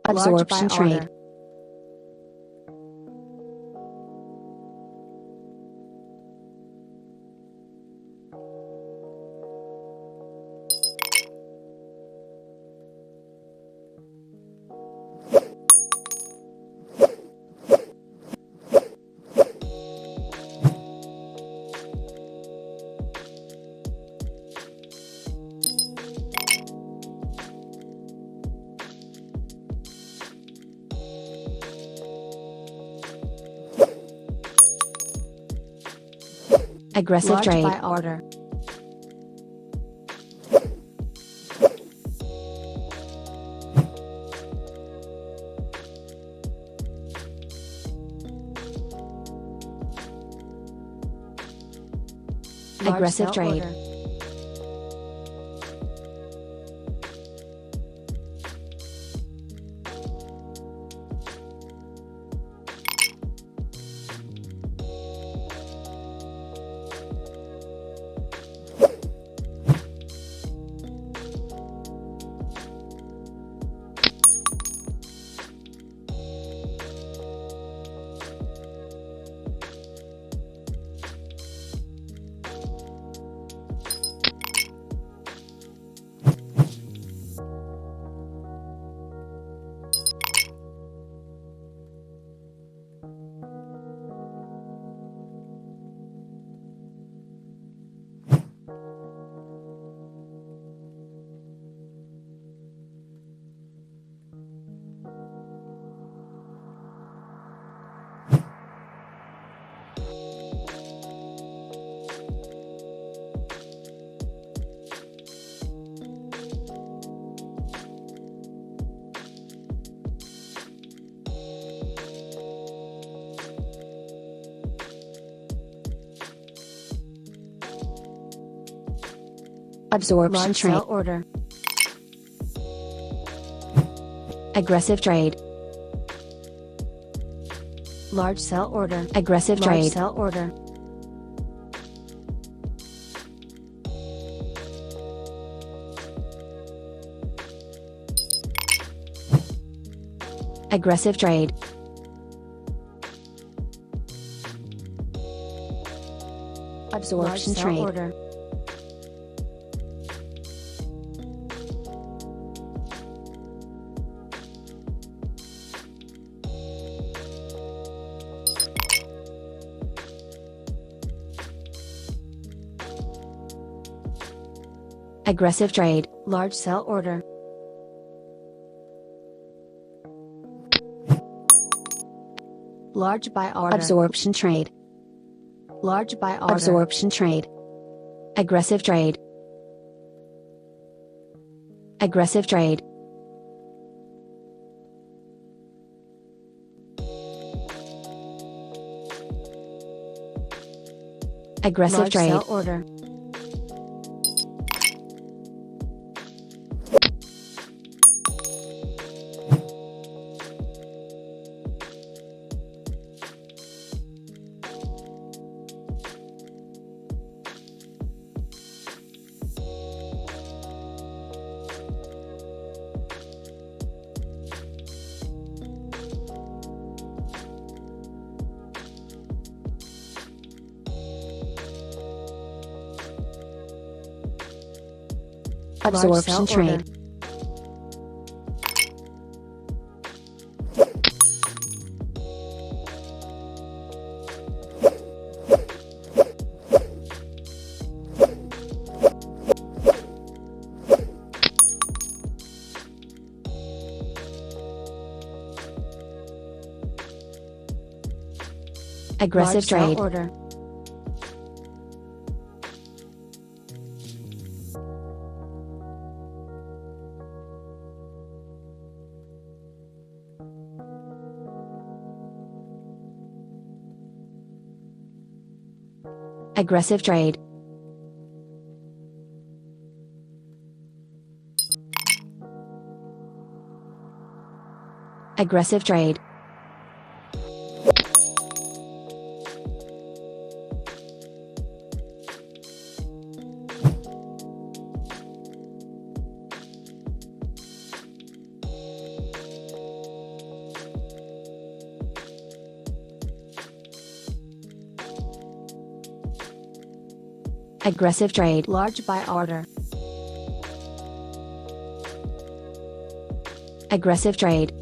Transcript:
Absorption trade. Aggressive Large trade. buy order. Large Aggressive sell trade. order. Absorption Large trade. sell order. Aggressive trade. Large sell order. Aggressive Large trade. sell order. Aggressive trade. Large Absorption sell trade. order. Aggressive trade. Large sell order. Large buy order. Absorption trade. Large buy order. Absorption trade. Aggressive trade. Aggressive trade. Aggressive Large trade. sell order. Absorption Large sell order. trade. Aggressive Large sell trade. order. Aggressive trade. Aggressive trade. Aggressive trade. Large buy order. Aggressive trade.